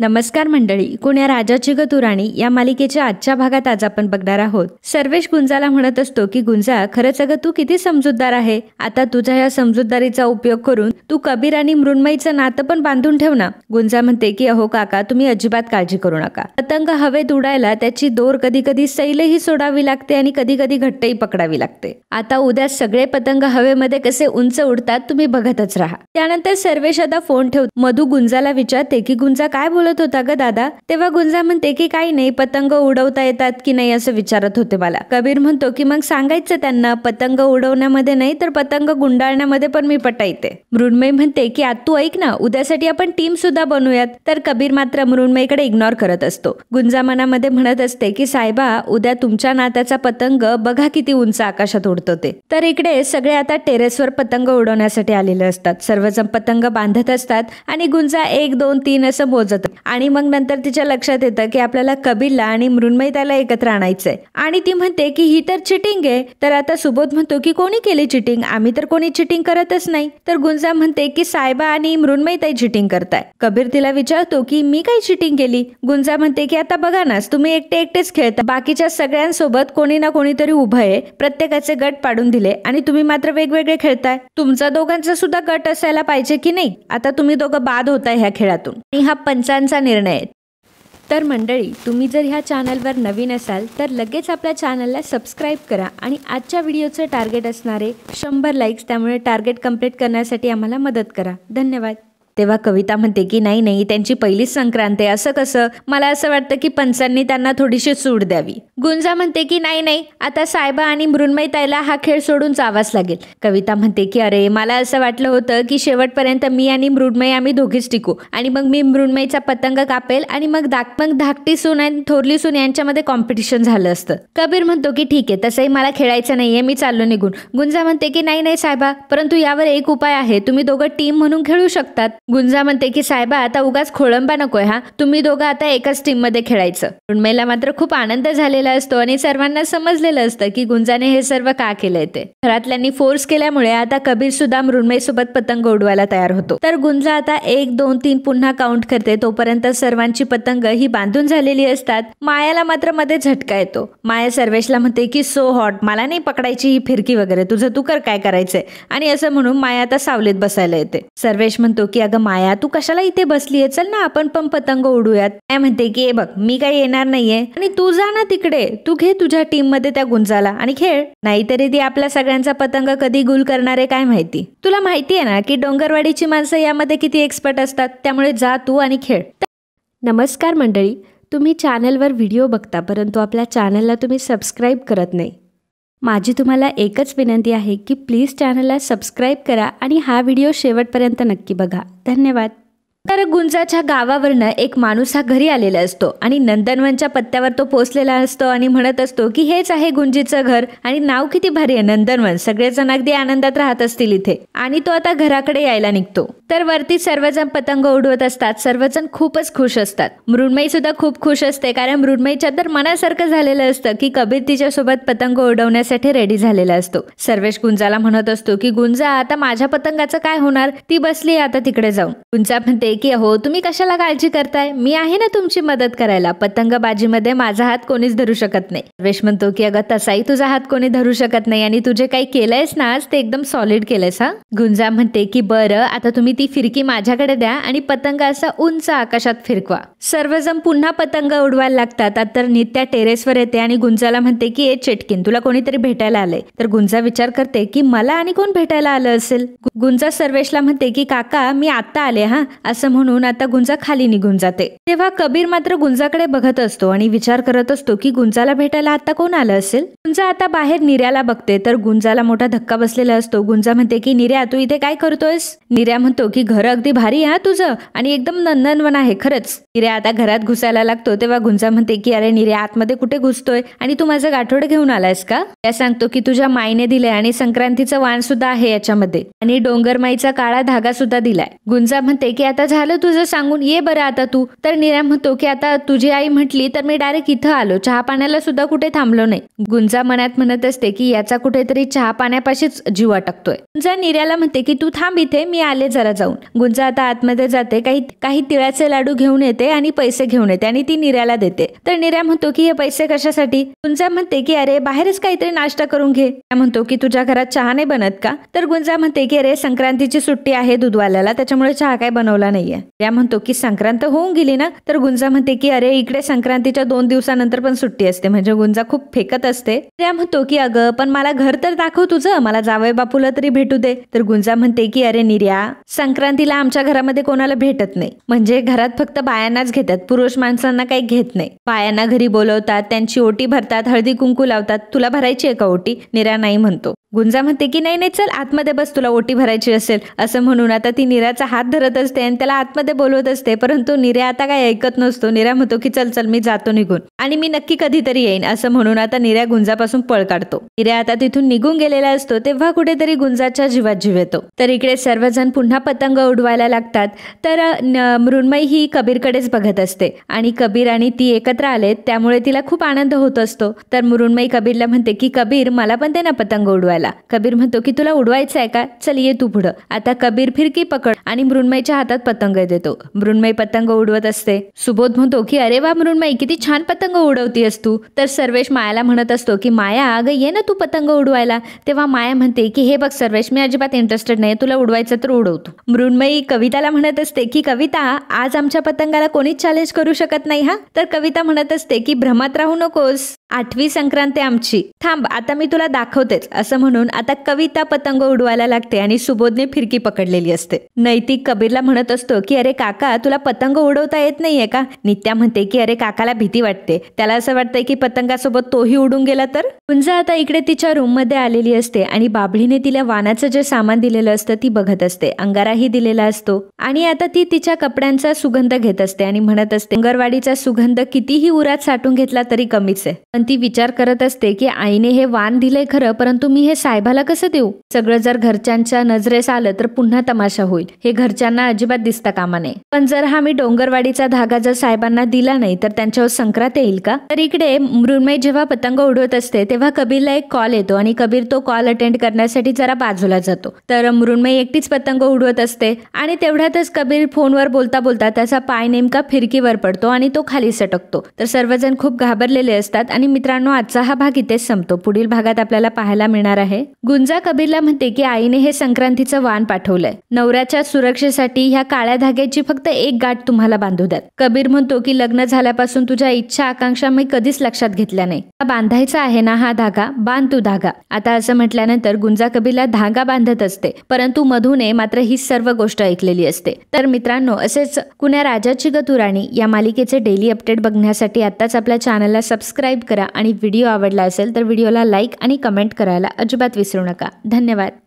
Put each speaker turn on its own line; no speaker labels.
नमस्कार मंडळी, कोण्या राजाची ग तू राणी या मालिकेच्या आजच्या भागात आज आपण बघणार आहोत. सर्वेश गुंजाला म्हणत असतो की गुंजा, खरंच अगं तू किती समजूतदार आहे. आता तुझ्या या समजूतदारीचा उपयोग करून तू कबीर आणि मृण्मयीचं नातं पण बांधून ठेव ना. गुंजा म्हणते की अहो काका, तुम्ही अजिबात काळजी करू नका. पतंग हवेत उडायला त्याची दोर कधी कधी सैलही सोडावी लागते आणि कधी कधी घट्टही पकडावी लागते. आता उद्या सगळे पतंग हवेमध्ये कसे उंच उडतात तुम्ही बघतच राहा. त्यानंतर सर्वेश आता फोन ठेवतो. मधू गुंजाला विचारते की गुंजा काय बोलत होता ग दादा. तेव्हा गुंजा म्हणते की काही नाही, पतंग उडवता येतात की नाही असं विचारत होते मला. कबीर म्हणतो की मग सांगायचं त्यांना, पतंग उडवण्यामध्ये नाही तर पतंग गुंडाळण्यामध्ये पण मी पटायते. मृण्मयी म्हणते की तू ऐक ना, उद्यासाठी आपण टीम सुद्धा बनवूयात. तर कबीर मात्र मृण्मयीकडे इग्नोर करत असतो. गुंजा मनामध्ये म्हणत असते की साहेबा, उद्या तुमच्या नात्याचा पतंग बघा किती उंच आकाशात उडतो ते. तर इकडे सगळे आता टेरेसवर पतंग उडवण्यासाठी आलेले असतात. सर्वजण पतंग बांधत असतात आणि गुंजा 1 2 3 असं मोजत आणि मग नंतर तिच्या लक्षात येतं की आपल्याला कबीरला आणि मृण्मयी त्याला एकत्र आणायचंय आणि ती म्हणते की ही तर चिटिंग आहे. तर आता सुबोध म्हणतो की कोणी केली चिटिंग, आम्ही तर कोणी चिटिंग करतच नाही. तर गुंजा म्हणते की साहेबा आणि मृण्मयी ताई चिटिंग करताय. कबीर तिला विचारतो की मी काय चिटिंग केली. गुंजा म्हणते की आता बघा ना, तुम्ही एकटेच खेळता, बाकीच्या सगळ्यांसोबत कोणी ना कोणीतरी उभं आहे, प्रत्येकाचे गट पाडून दिले आणि तुम्ही मात्र वेगवेगळे खेळताय. तुमचा दोघांचा सुद्धा गट असायला पाहिजे की नाही. आता तुम्ही दोघं बाद होताय ह्या खेळातून आणि हा पंचांचा निर्णय आहे. तर मंडळी, तुम्ही जर ह्या चॅनलवर नवीन असाल तर लगेच आपल्या चॅनलला सबस्क्राईब करा आणि आजच्या व्हिडिओचं टार्गेट असणारे 100 लाईक्स, त्यामुळे टार्गेट कंप्लीट करण्यासाठी आम्हाला मदत करा. धन्यवाद. तेव्हा कविता म्हणते की नाही, त्यांची पहिलीच संक्रांत आहे, असं कसं. मला असं वाटतं की पंचांनी त्यांना थोडीशी सूट द्यावी. गुंजा म्हणते की नाही, आता साहेबा आणि मृण्मयी ताईला हा खेळ सोडून जावाच लागेल. कविता म्हणते की अरे, मला असं वाटलं होतं की शेवटपर्यंत मी आणि मृण्मयी आम्ही दोघीच टिकू आणि मग मी मृण्मयीचा पतंग कापेल आणि मग धाकटी सून आणि थोरली सून यांच्यामध्ये कॉम्पिटिशन झालं असतं. कबीर म्हणतो की ठीक आहे, तसंही मला खेळायचं नाहीये, मी चाललो निघून. गुंजा म्हणते की नाही साहेबा, परंतु यावर एक उपाय आहे, तुम्ही दोघं टीम म्हणून खेळू शकतात. गुंजा म्हणते की साहेबा, आता उगाच खोळंबा नकोय हा, तुम्ही दोघं आता एकाच टीम मध्ये खेळायचं. मृण्मयीला मात्र खूप आनंद झालेला असतो आणि सर्वांना समजलेलं असतं की गुंजाने हे सर्व का केलंय ते. घरातल्यांनी फोर्स केल्यामुळे आता कबीर सुद्धा मृण्मयी सोबत पतंग उडवायला तयार होतो. तर गुंजा आता 1 2 3 पुन्हा काउंट करते. तोपर्यंत सर्वांची पतंग ही बांधून झालेली असतात. मायाला मात्र मध्ये झटका येतो. माया सर्वेशला म्हणते की सो हॉट, मला नाही पकडायची ही फिरकी वगैरे, तुझं तू कर काय करायचंय. आणि असं म्हणून माया आता सावलीत बसायला येते. सर्वेश म्हणतो की अगं माया, तू कशाला इथे बसलीये, चल ना आपण पण पतंग उडूयात. माया म्हणते की बघ, मी काही येणार नाहीये आणि तू जा ना तिकडे, तू घे तुझ्या टीम मध्ये त्या गुंजाला आणि खेळ. नाहीतरी ती आपल्या सगळ्यांचा पतंग कधी गुल करणार आहे काय माहिती. तुला माहिती आहे ना की डोंगरवाडीची माणसं यामध्ये किती एक्सपर्ट असतात, त्यामुळे जा तू आणि खेळ. नमस्कार मंडळी, तुम्ही चॅनलवर व्हिडिओ बघता परंतु आपल्या चॅनलला तुम्ही सबस्क्राईब करत नाही. माझी तुम्हाला एकच विनंती आहे की प्लीज चॅनलला सबस्क्राईब करा आणि हा व्हिडिओ शेवटपर्यंत नक्की बघा. धन्यवाद. तर गुंजाच्या गावावरनं एक माणूस हा घरी आलेला असतो आणि नंदनवनच्या पत्त्यावर तो पोचलेला असतो आणि म्हणत असतो की हेच आहे गुंजीचं घर आणि नाव किती भारी आहे नंदनवन, सगळेजण अगदी आनंदात राहत असतील इथे. आणि तो आता घराकडे यायला निघतो. तर वरती सर्वजण पतंग उडवत असतात, सर्वजण खूपच खुश असतात. मृण्मयी सुद्धा खूप खुश असते, कारण मृण्मयीच्या तर मनासारखं झालेलं असतं की कबीर तिच्यासोबत पतंग उडवण्यासाठी रेडी झालेला असतो. सर्वेश गुंजाला म्हणत असतो की गुंजा, आता माझ्या पतंगाचं काय होणार, ती बसली आता तिकडे जाऊन. गुंजा म्हणते की अहो तुम्ही कशाला काळजी करताय, मी आहे ना तुमची मदत करायला, पतंगबाजीमध्ये माझा हात कोणीच धरू शकत नाही. सर्वेश म्हणतो की अगं तसाही तुझा हात कोणी धरू शकत नाही आणि तुझे काही केलंयस ना आज ते एकदम सॉलिड केलंयस हा. गुंजा म्हणते की बरं, आता तुम्ही ती फिरकी माझ्याकडे द्या आणि पतंग असा उंच आकाशात फिरकवा. सर्वजण पुन्हा पतंग उडवायला लागतात. तर नित्या टेरेसवर येते आणि गुंजाला म्हणते की ए चेटकीन, तुला कोणीतरी भेटायला आलंय. तर गुंजा विचार करते की मला आणि कोण भेटायला आलं असेल. गुंजा सर्वेशला म्हणते की काका, मी आता आले हा, असं म्हणून आता गुंजा खाली निघून जाते. तेव्हा कबीर मात्र गुंजाकडे बघत असतो आणि विचार करत असतो की गुंजाला भेटायला आता कोण आलं असेल. गुंजा आता बाहेर निर्याला बघते तर गुंजाला मोठा धक्का बसलेला असतो. गुंजा म्हणते की निर्या, तू इथे काय करतोयस. निर्या म्हणतो की घर अगदी भारी आहे तुझं आणि एकदम नंदनवन आहे खरंच. निर्या आता घरात घुसायला लागतो. तेव्हा गुंजा म्हणते की अरे निर्या, आतमध्ये कुठे घुसतोय आणि तू माझं गाठोडे घेऊन आलायस का. त्या सांगतो की तुझ्या माईने दिलंय आणि संक्रांतीचं वाण सुद्धा आहे याच्यामध्ये आणि डोंगरमाईचा काळा धागा सुद्धा दिलाय. गुंजा म्हणते की आता झालं तुझं सांगून, ये बरं आता तू. तर नीरा म्हणतो की आता तुझी आई म्हटली तर मी डायरेक्ट इथं आलो, चहा पाण्याला सुद्धा कुठे थांबलो नाही. गुंजा मनात म्हणत असते की याचा कुठेतरी चहा पाण्यापाशीच जीव अटकतोय. गुंजा नीराला म्हणते की तू थांब इथे, मी आले जरा जाऊन. गुंजा आता आतमध्ये जाते, काही तिळाचे लाडू घेऊन येते आणि पैसे घेऊन येते आणि ती नीराला देते. तर नीरा म्हणतो की हे पैसे कशासाठी? गुंजा म्हणते की अरे बाहेरच काहीतरी नाश्ता करून घे. म्हणतो की तुझ्या घरात चहा नाही बनत का? तर गुंजा म्हणते की अरे संक्रांतीची सुट्टी आहे दूधवाल्याला, त्याच्यामुळे चहा काय बनवला नाहीये. त्या म्हणतो की संक्रांत होऊन गेली ना? तर गुंजा म्हणते की अरे इकडे संक्रांतीच्या 2 दिवसानंतर पण सुट्टी असते. म्हणजे गुंजा खूप फेकत असते. त्या म्हणतो की अगं पण मला घर तर दाखव तुझं, मला जावई बापूला तरी भेटू दे. तर गुंजा म्हणते की अरे निर्या, संक्रांतीला आमच्या घरामध्ये कोणाला भेटत नाही. म्हणजे घरात फक्त बायांनाच घेतात, पुरुष माणसांना काही घेत नाही. बायांना घरी बोलवतात, त्यांची ओटी भरतात, हळदी कुंकू लावतात. तुला भरायची आहे का ओटी? नीरा नाही म्हणतो. गुंजा म्हणते की नाही चल आतमध्ये बस, तुला ओटी भरायची असेल. असं म्हणून आता ती नीराचा हात धरत असते आणि त्याला आतमध्ये बोलवत असते. परंतु नीरा आता काय ऐकत नसतो. नीरा म्हणतो की चल चल मी जातो निघून आणि मी नक्की कधीतरी येईन. असं म्हणून आता नीरा गुंजापासून पळ काढतो. नीरा आता तिथून निघून गेलेला असतो तेव्हा कुठेतरी गुंजाच्या जीवात जीव येतो. तर इकडे सर्वजण पुन्हा पतंग उडवायला लागतात. तर मृण्मयी ही कबीरकडेच बघत असते आणि कबीर आणि ती एकत्र आलेत त्यामुळे तिला खूप आनंद होत असतो. तर मृण्मयी कबीरला म्हणते की कबीर मला पण दे ना पतंग उडवायला. कबीर म्हणतो की तुला उडवायचं आहे का? चल ये तू पुढं. आता कबीर फिरकी पकड आणि मृण्मयीच्या हातात पतंग देतो. मृण्मयी पतंग उडवत असते. सुबोध म्हणतो की अरे वा मृण्मयी, किती छान पतंग उडवतीयस तू. तर सर्वेश मायाला म्हणत असतो की माया अगं ये ना तू पतंग उडवायला. तेव्हा माया म्हणते की हे बघ सर्वेश, मी अजिबात इंटरेस्टेड नाही, तुला उडवायचं तर उडवतो. मृण्मयी कविताला म्हणत असते की कविता, आज आमच्या पतंगाला कोणीच चॅलेंज करू शकत नाही हा. तर कविता म्हणत असते की भ्रमात राहू नकोस, 8वी संक्रांत आमची, थांब आता मी तुला दाखवतेच. असं म्हणून आता कविता पतंग उडवायला लागते आणि सुबोधने फिरकी पकडलेली असते. नैतिक कबीरला म्हणत असतो की अरे काका, तुला पतंग उडवता येत नाहीये का? नित्या म्हणते की अरे काकाला भीती वाटते, त्याला असं वाटतंय की पतंगासोबत तोही उडून गेला तर. गुंजा आता इकडे तिच्या रूम मध्ये आलेली असते आणि बाबळीने तिला वानाचं जे सामान दिलेलं असतं ती बघत असते. अंगाराही दिलेला असतो आणि आता ती तिच्या कपड्यांचा सुगंध घेत असते आणि म्हणत असते अंगरवाडीचा सुगंध कितीही उरात साठून घेतला तरी कमीच आहे. पण ती विचार करत असते की आईने हे वाण दिलंय खरं, परंतु मी हे साहेबाला कसं देऊ? सगळं जर घरच्यांच्या नजरेस आलं तर पुन्हा तमाशा होईल, हे घरच्यांना अजिबात दिसता कामा नये. पण जर हा मी डोंगरवाडीचा धागा जर साहेबांना दिला नाही तर त्यांच्यावर संक्रांत येईल का? तर इकडे मृण्मयी जेव्हा पतंग उडवत असते तेव्हा कबीरला एक कॉल येतो आणि कबीर तो कॉल अटेंड करण्यासाठी जरा बाजूला जातो. तर मृण्मयी एकटीच पतंग उडवत असते आणि तेवढ्यातच कबीर फोनवर बोलता बोलता त्याचा पाय नेमका फिरकीवर पडतो आणि तो खाली सटकतो. तर सर्वजण खूप घाबरलेले असतात. आणि मित्रांनो, आजचा हा भाग इथेच संपतो. पुढील भागात आपल्याला पाहायला मिळणार आहे. गुंजा कबीरला म्हणते की आईने हे संक्रांतीचं वाण पाठवलंय, नवऱ्याच्या सुरक्षेसाठी ह्या काळ्या धाग्याची फक्त एक गाठ तुम्हाला बांधू द्यात. कबीर म्हणतो की लग्न झाल्यापासून तुझ्या इच्छा आकांक्षा मी कधीच लक्षात घेतल्या नाही, बांधायचा आहे ना हा धागा, बांध तू धागा. आता असं म्हटल्यानंतर गुंजा कबीरला धागा बांधत असते, परंतु मधूने मात्र ही सर्व गोष्ट ऐकलेली असते. तर मित्रांनो, असेच कुण्या राजाची गतू राणी या मालिकेचे डेली अपडेट बघण्यासाठी आताच आपल्या चॅनलला सबस्क्राईब करा आणि व्हिडिओ आवडला असेल तर व्हिडिओला लाईक आणि कमेंट करायला अजिबात विसरू नका. धन्यवाद.